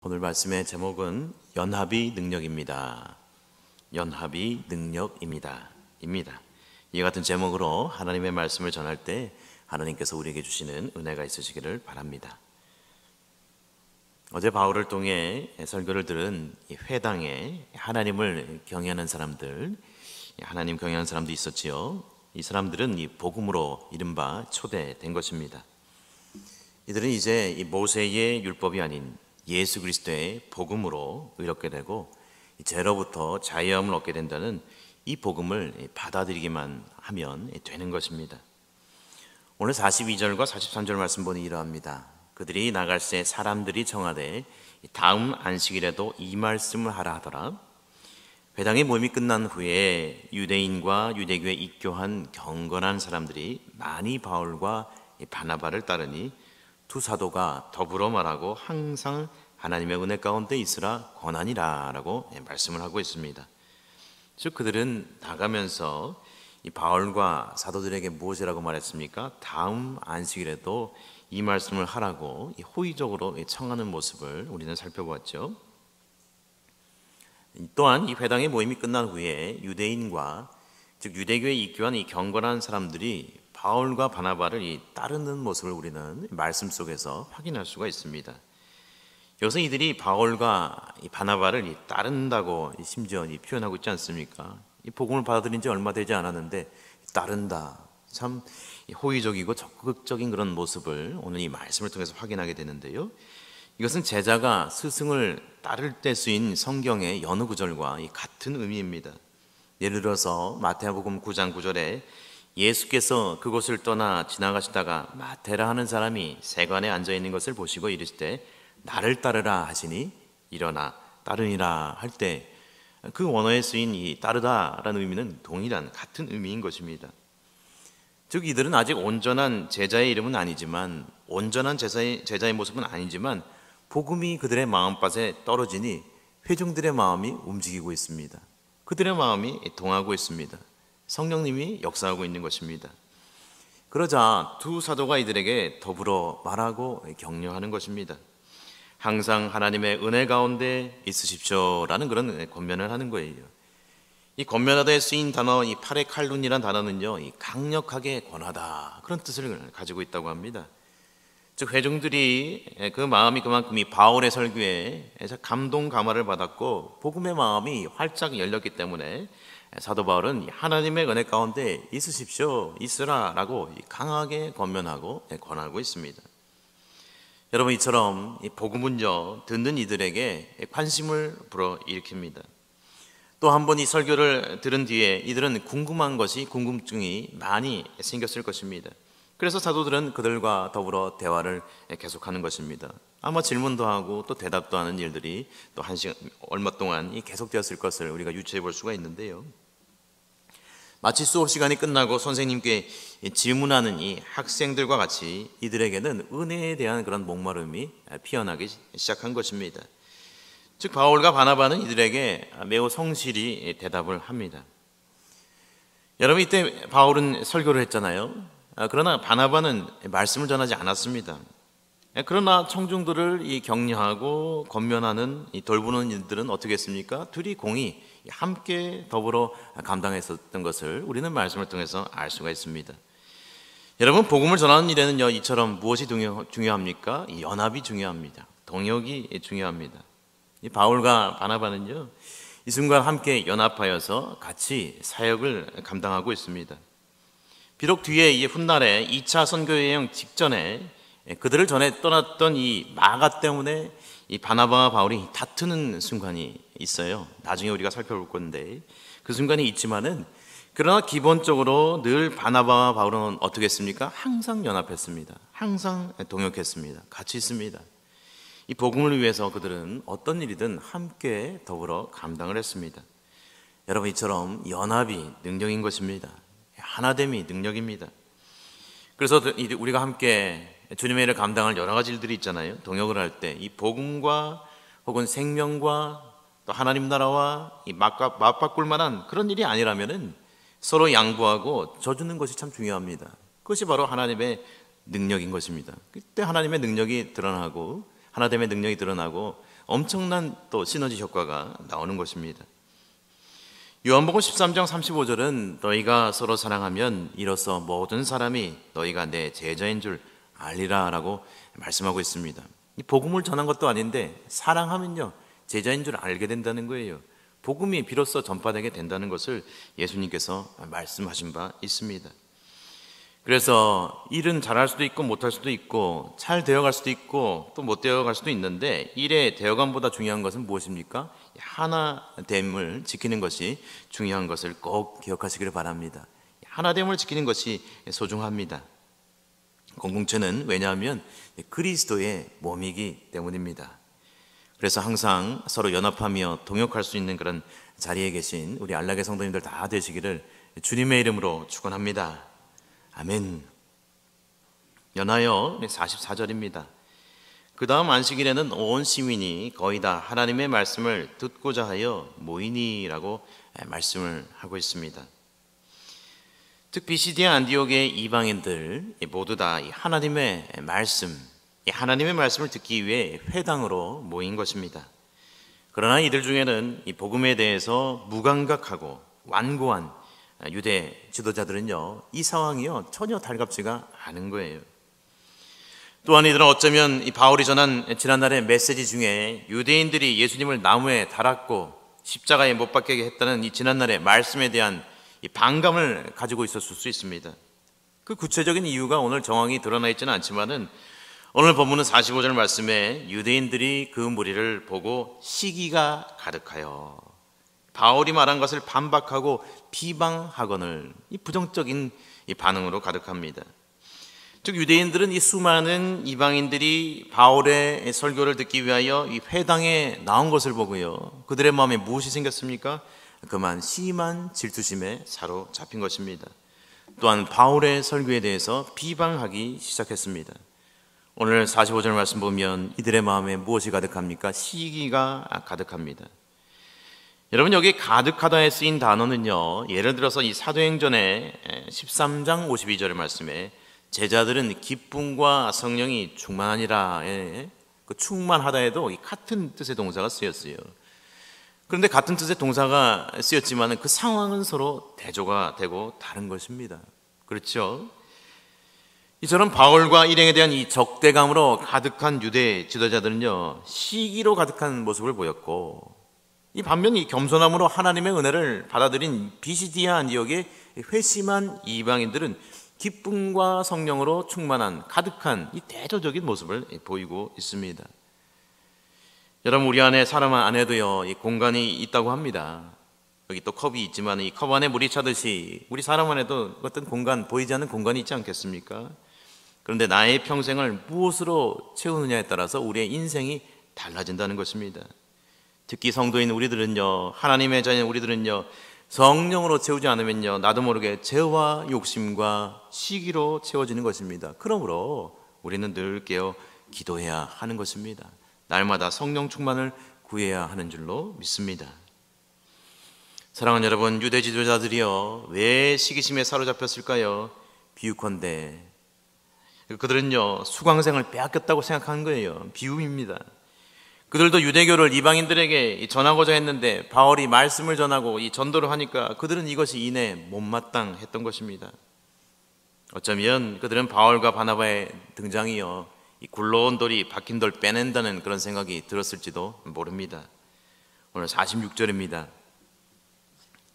오늘 말씀의 제목은 연합이 능력입니다. 연합이 능력입니다. 이 같은 제목으로 하나님의 말씀을 전할 때 하나님께서 우리에게 주시는 은혜가 있으시기를 바랍니다. 어제 바울을 통해 설교를 들은 회당에 하나님을 경외하는 사람들, 하나님 경외하는 사람도 있었지요. 이 사람들은 이 복음으로 이른바 초대된 것입니다. 이들은 이제 이 모세의 율법이 아닌 예수 그리스도의 복음으로 의롭게 되고 죄로부터 자유함을 얻게 된다는 이 복음을 받아들이기만 하면 되는 것입니다. 오늘 42절과 43절 말씀 보니 이러합니다. 그들이 나갈새 사람들이 청하되 다음 안식일에도 이 말씀을 하라 하더라. 회당의 모임이 끝난 후에 유대인과 유대교에 입교한 경건한 사람들이 많이 바울과 바나바를 따르니 두 사도가 더불어 말하고 항상 하나님의 은혜 가운데 있으라 권하니라 라고 말씀을 하고 있습니다. 즉 그들은 나가면서 이 바울과 사도들에게 무엇이라고 말했습니까? 다음 안식일에도 이 말씀을 하라고 호의적으로 청하는 모습을 우리는 살펴보았죠. 또한 이 회당의 모임이 끝난 후에 유대인과 즉 유대교에 입교한 이 경건한 사람들이 바울과 바나바를 따르는 모습을 우리는 말씀 속에서 확인할 수가 있습니다. 여기서 이들이 바울과 바나바를 따른다고 심지어 표현하고 있지 않습니까? 이 복음을 받아들인 지 얼마 되지 않았는데 따른다. 참 호의적이고 적극적인 그런 모습을 오늘 이 말씀을 통해서 확인하게 되는데요. 이것은 제자가 스승을 따를 때 쓰인 성경의 여느 구절과 같은 의미입니다. 예를 들어서 마태복음 9장 9절에 예수께서 그곳을 떠나 지나가시다가 마테라 하는 사람이 세관에 앉아있는 것을 보시고 이르시되 나를 따르라 하시니 일어나 따르니라 할 때 그 원어에 쓰인 이 따르다라는 의미는 동일한 같은 의미인 것입니다. 즉 이들은 아직 온전한 제자의 이름은 아니지만 온전한 제자의 모습은 아니지만 복음이 그들의 마음밭에 떨어지니 회중들의 마음이 움직이고 있습니다. 그들의 마음이 동하고 있습니다. 성령님이 역사하고 있는 것입니다. 그러자 두 사도가 이들에게 더불어 말하고 격려하는 것입니다. 항상 하나님의 은혜 가운데 있으십시오라는 그런 권면을 하는 거예요. 이 권면하다에 쓰인 단어 이 파레칼룬이라는 단어는요, 이 강력하게 권하다 그런 뜻을 가지고 있다고 합니다. 즉 회중들이 그 마음이 그만큼 이 바울의 설교에 감동 감화를 받았고 복음의 마음이 활짝 열렸기 때문에 사도 바울은 하나님의 은혜 가운데 있으십시오, 있으라 라고 강하게 권면하고 권하고 있습니다. 여러분 이처럼 복음은요 듣는 이들에게 관심을 불어일으킵니다. 또 한 번 이 설교를 들은 뒤에 이들은 궁금증이 많이 생겼을 것입니다. 그래서 사도들은 그들과 더불어 대화를 계속하는 것입니다. 아마 질문도 하고 또 대답도 하는 일들이 또 한 시간 얼마 동안 계속되었을 것을 우리가 유추해 볼 수가 있는데요. 마치 수업 시간이 끝나고 선생님께 질문하는 이 학생들과 같이 이들에게는 은혜에 대한 그런 목마름이 피어나기 시작한 것입니다. 즉 바울과 바나바는 이들에게 매우 성실히 대답을 합니다. 여러분 이때 바울은 설교를 했잖아요. 그러나 바나바는 말씀을 전하지 않았습니다. 그러나 청중들을 격려하고 권면하는 돌보는 일들은 어떻게 했습니까? 둘이 공히 함께 더불어 감당했었던 것을 우리는 말씀을 통해서 알 수가 있습니다. 여러분 복음을 전하는 일에는요 이처럼 무엇이 중요합니까? 연합이 중요합니다. 동역이 중요합니다. 이 바울과 바나바는요 이 순간 함께 연합하여서 같이 사역을 감당하고 있습니다. 비록 뒤에 이 훗날에 2차 선교 여행 직전에 그들을 전에 떠났던 이 마가 때문에 이 바나바와 바울이 다투는 순간이 있어요. 나중에 우리가 살펴볼 건데 그 순간이 있지만은 그러나 기본적으로 늘 바나바와 바울은 어떻게 했습니까? 항상 연합했습니다. 항상 동역했습니다. 같이 있습니다. 이 복음을 위해서 그들은 어떤 일이든 함께 더불어 감당을 했습니다. 여러분 이처럼 연합이 능력인 것입니다. 하나됨이 능력입니다. 그래서 우리가 함께 주님의 일을 감당할 여러 가지 일들이 있잖아요. 동역을 할 때 이 복음과 혹은 생명과 또 하나님 나라와 이 맞바꿀 만한 그런 일이 아니라면은 서로 양보하고 져주는 것이 참 중요합니다. 그것이 바로 하나님의 능력인 것입니다. 그때 하나님의 능력이 드러나고 하나됨의 능력이 드러나고 엄청난 또 시너지 효과가 나오는 것입니다. 요한복음 13장 35절은 너희가 서로 사랑하면 이로써 모든 사람이 너희가 내 제자인 줄 알리라 라고 말씀하고 있습니다. 이 복음을 전한 것도 아닌데 사랑하면요 제자인 줄 알게 된다는 거예요. 복음이 비로소 전파되게 된다는 것을 예수님께서 말씀하신 바 있습니다. 그래서 일은 잘할 수도 있고 못할 수도 있고 잘 되어갈 수도 있고 또 못 되어갈 수도 있는데 일의 되어감보다 중요한 것은 무엇입니까? 하나됨을 지키는 것이 중요한 것을 꼭 기억하시기를 바랍니다. 하나됨을 지키는 것이 소중합니다. 공동체는 왜냐하면 그리스도의 몸이기 때문입니다. 그래서 항상 서로 연합하며 동역할 수 있는 그런 자리에 계신 우리 안락의 성도님들 다 되시기를 주님의 이름으로 축원합니다. 아멘. 연하여 44절입니다. 그 다음 안식일에는 온 시민이 거의 다 하나님의 말씀을 듣고자 하여 모이니라고 말씀을 하고 있습니다. 즉 비시디아 안디옥의 이방인들 모두 다 하나님의 말씀을 듣기 위해 회당으로 모인 것입니다. 그러나 이들 중에는 이 복음에 대해서 무감각하고 완고한 유대 지도자들은요 이 상황이요 전혀 달갑지가 않은 거예요. 또한 이들은 어쩌면 이 바울이 전한 지난날의 메시지 중에 유대인들이 예수님을 나무에 달았고 십자가에 못 박히게 했다는 이 지난날의 말씀에 대한 이 반감을 가지고 있었을 수 있습니다. 그 구체적인 이유가 오늘 정황이 드러나 있지는 않지만은 오늘 본문은 45절 말씀에 유대인들이 그 무리를 보고 시기가 가득하여 바울이 말한 것을 반박하고 비방하거늘 이 부정적인 이 반응으로 가득합니다. 즉 유대인들은 이 수많은 이방인들이 바울의 설교를 듣기 위하여 이 회당에 나온 것을 보고요 그들의 마음에 무엇이 생겼습니까? 그만 심한 질투심에 사로잡힌 것입니다. 또한 바울의 설교에 대해서 비방하기 시작했습니다. 오늘 45절 말씀 보면 이들의 마음에 무엇이 가득합니까? 시기가 가득합니다. 여러분 여기 가득하다에 쓰인 단어는요 예를 들어서 이 사도행전의 13장 52절의 말씀에 제자들은 기쁨과 성령이 충만하니라 그 충만하다에도 같은 뜻의 동사가 쓰였어요. 그런데 같은 뜻의 동사가 쓰였지만 그 상황은 서로 대조가 되고 다른 것입니다. 그렇죠? 이처럼 바울과 일행에 대한 이 적대감으로 가득한 유대 지도자들은요 시기로 가득한 모습을 보였고 이 반면 이 겸손함으로 하나님의 은혜를 받아들인 비시디아 안디옥의 회심한 이방인들은 기쁨과 성령으로 충만한 가득한 이 대조적인 모습을 보이고 있습니다. 여러분 우리 안에 사람 안에도요 이 공간이 있다고 합니다. 여기 또 컵이 있지만 이 컵 안에 물이 차듯이 우리 사람 안에도 어떤 공간 보이지 않는 공간이 있지 않겠습니까? 그런데 나의 평생을 무엇으로 채우느냐에 따라서 우리의 인생이 달라진다는 것입니다. 특히 성도인 우리들은요 하나님의 자녀인 우리들은요 성령으로 채우지 않으면요 나도 모르게 죄와 욕심과 시기로 채워지는 것입니다. 그러므로 우리는 늘 깨어 기도해야 하는 것입니다. 날마다 성령 충만을 구해야 하는 줄로 믿습니다. 사랑하는 여러분 유대 지도자들이요 왜 시기심에 사로잡혔을까요? 비유컨대 그들은요 수강생을 빼앗겼다고 생각하는 거예요. 비유입니다. 그들도 유대교를 이방인들에게 전하고자 했는데 바울이 말씀을 전하고 이 전도를 하니까 그들은 이것이 이내 못마땅했던 것입니다. 어쩌면 그들은 바울과 바나바의 등장이요 이 굴러온 돌이 박힌 돌 빼낸다는 그런 생각이 들었을지도 모릅니다. 오늘 46절입니다.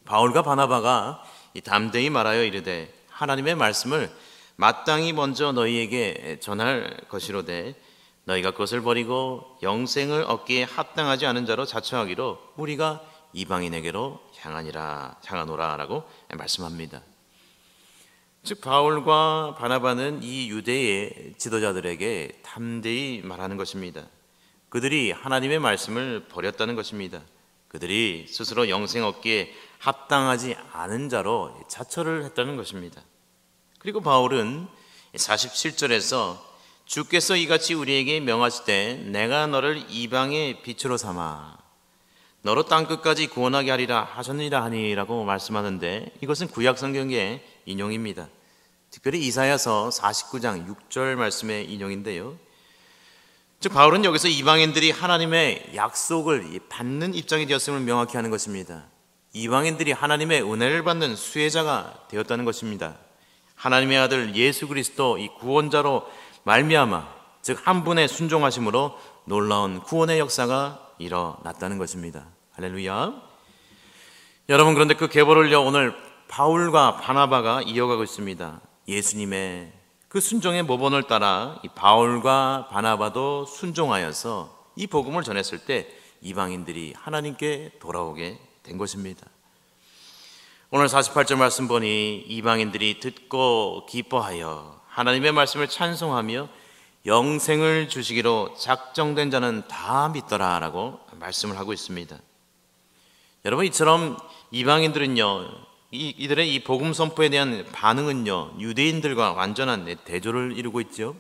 바울과 바나바가 이 담대히 말하여 이르되 하나님의 말씀을 마땅히 먼저 너희에게 전할 것이로되 너희가 그것을 버리고 영생을 얻기에 합당하지 않은 자로 자처하기로 우리가 이방인에게로 향하노라 라고 말씀합니다. 즉 바울과 바나바는 이 유대의 지도자들에게 담대히 말하는 것입니다. 그들이 하나님의 말씀을 버렸다는 것입니다. 그들이 스스로 영생 얻기에 합당하지 않은 자로 자처를 했다는 것입니다. 그리고 바울은 47절에서 주께서 이같이 우리에게 명하시되 내가 너를 이방의 빛으로 삼아 너로 땅끝까지 구원하게 하리라 하셨느니라 하니라고 말씀하는데 이것은 구약 성경의 인용입니다. 특별히 이사야서 49장 6절 말씀의 인용인데요 즉 바울은 여기서 이방인들이 하나님의 약속을 받는 입장이 되었음을 명확히 하는 것입니다. 이방인들이 하나님의 은혜를 받는 수혜자가 되었다는 것입니다. 하나님의 아들 예수 그리스도 이 구원자로 말미암아 즉 한 분의 순종하심으로 놀라운 구원의 역사가 일어났다는 것입니다. 할렐루야. 여러분, 그런데 그 계보를요 오늘 바울과 바나바가 이어가고 있습니다. 예수님의 그 순종의 모본을 따라 이 바울과 바나바도 순종하여서 이 복음을 전했을 때 이방인들이 하나님께 돌아오게 된 것입니다. 오늘 48절 말씀 보니 이방인들이 듣고 기뻐하여 하나님의 말씀을 찬송하며 영생을 주시기로 작정된 자는 다 믿더라 라고 말씀을 하고 있습니다. 여러분, 이처럼 이방인들은요 이들의 이 복음 선포에 대한 반응은요 유대인들과 완전한 대조를 이루고 있죠.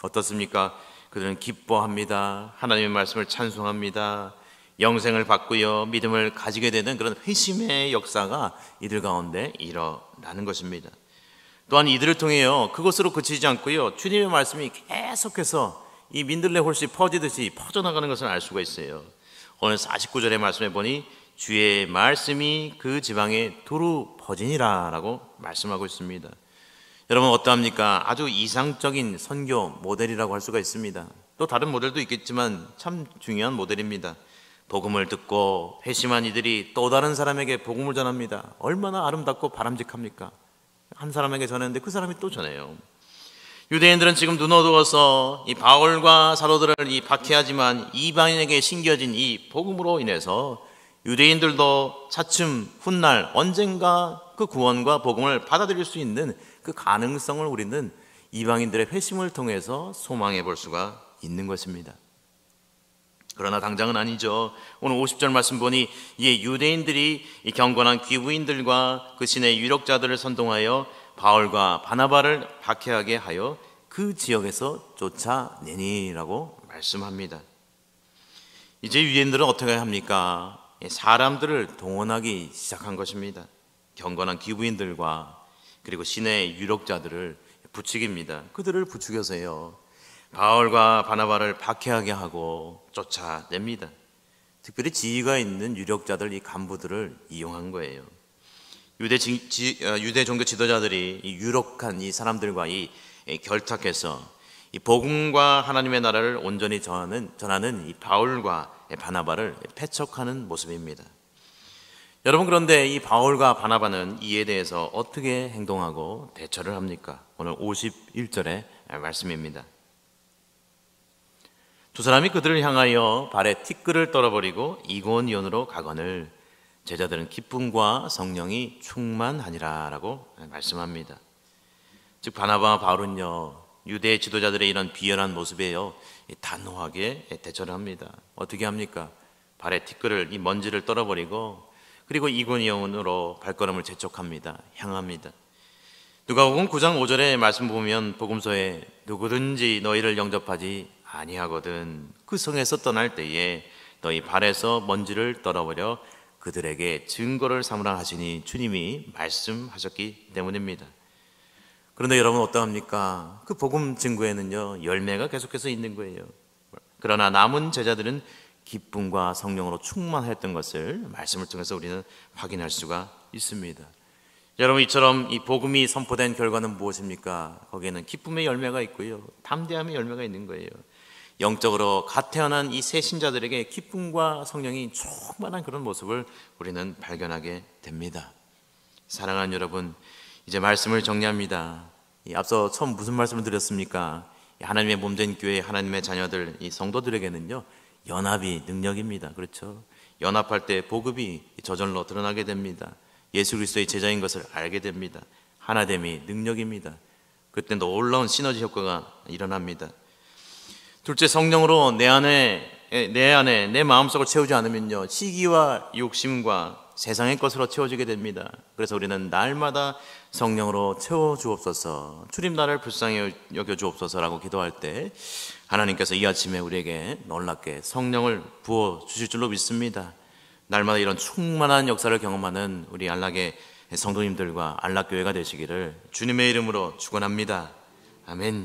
어떻습니까? 그들은 기뻐합니다. 하나님의 말씀을 찬송합니다. 영생을 받고요 믿음을 가지게 되는 그런 회심의 역사가 이들 가운데 일어나는 것입니다. 또한 이들을 통해요 그것으로 그치지 않고요 주님의 말씀이 계속해서 이 민들레 홀씨 퍼지듯이 퍼져나가는 것을 알 수가 있어요. 오늘 49절의 말씀에 보니 주의 말씀이 그 지방에 두루 퍼지니라 라고 말씀하고 있습니다. 여러분, 어떠합니까? 아주 이상적인 선교 모델이라고 할 수가 있습니다. 또 다른 모델도 있겠지만 참 중요한 모델입니다. 복음을 듣고 회심한 이들이 또 다른 사람에게 복음을 전합니다. 얼마나 아름답고 바람직합니까? 한 사람에게 전했는데 그 사람이 또 전해요. 유대인들은 지금 눈 어두워서 이 바울과 사도들을 박해하지만 이방인에게 심겨진 이 복음으로 인해서 유대인들도 차츰 훗날 언젠가 그 구원과 복음을 받아들일 수 있는 그 가능성을 우리는 이방인들의 회심을 통해서 소망해 볼 수가 있는 것입니다. 그러나 당장은 아니죠. 오늘 50절 말씀 보니 이에 유대인들이 이 경건한 귀부인들과 그 신의 유력자들을 선동하여 바울과 바나바를 박해하게 하여 그 지역에서 쫓아내니라고 말씀합니다. 이제 유대인들은 어떻게 합니까? 사람들을 동원하기 시작한 것입니다. 경건한 귀부인들과 그리고 신의 유력자들을 부추깁니다. 그들을 부추겨서요 바울과 바나바를 박해하게 하고 쫓아냅니다. 특별히 지위가 있는 유력자들, 이 간부들을 이용한 거예요. 유대 종교 지도자들이 이 유력한 이 사람들과 이 결탁해서 이 복음과 하나님의 나라를 온전히 전하는 이 바울과 바나바를 패척하는 모습입니다. 여러분, 그런데 이 바울과 바나바는 이에 대해서 어떻게 행동하고 대처를 합니까? 오늘 51절의 말씀입니다. 두 사람이 그들을 향하여 발에 티끌을 떨어버리고 이고니온으로 가거늘 제자들은 기쁨과 성령이 충만하니라 라고 말씀합니다. 즉 바나바와 바울은요 유대 지도자들의 이런 비열한 모습에요 단호하게 대처를 합니다. 어떻게 합니까? 발에 티끌을, 이 먼지를 떨어버리고 그리고 이고니온으로 발걸음을 재촉합니다. 향합니다. 누가복음 9장 5절의 말씀 보면 복음서에 누구든지 너희를 영접하지 아니하거든 그 성에서 떠날 때에 너희 발에서 먼지를 떨어버려 그들에게 증거를 삼으라 하시니 주님이 말씀하셨기 때문입니다. 그런데 여러분, 어떠합니까? 그 복음 증거에는요 열매가 계속해서 있는 거예요. 그러나 남은 제자들은 기쁨과 성령으로 충만했던 것을 말씀을 통해서 우리는 확인할 수가 있습니다. 여러분, 이처럼 이 복음이 선포된 결과는 무엇입니까? 거기에는 기쁨의 열매가 있고요 담대함의 열매가 있는 거예요. 영적으로 갓 태어난 이 새 신자들에게 기쁨과 성령이 충만한 그런 모습을 우리는 발견하게 됩니다. 사랑하는 여러분, 이제 말씀을 정리합니다. 앞서 처음 무슨 말씀을 드렸습니까? 하나님의 몸된 교회, 하나님의 자녀들, 이 성도들에게는요 연합이 능력입니다. 그렇죠? 연합할 때 복음이 저절로 드러나게 됩니다. 예수 그리스도의 제자인 것을 알게 됩니다. 하나됨이 능력입니다. 그때 놀라운 시너지 효과가 일어납니다. 둘째, 성령으로 내 안에 내 마음속을 채우지 않으면요 시기와 욕심과 세상의 것으로 채워지게 됩니다. 그래서 우리는 날마다 성령으로 채워주옵소서, 주님 나를 불쌍히 여겨주옵소서라고 기도할 때 하나님께서 이 아침에 우리에게 놀랍게 성령을 부어주실 줄로 믿습니다. 날마다 이런 충만한 역사를 경험하는 우리 안락의 성도님들과 안락교회가 되시기를 주님의 이름으로 축원합니다. 아멘.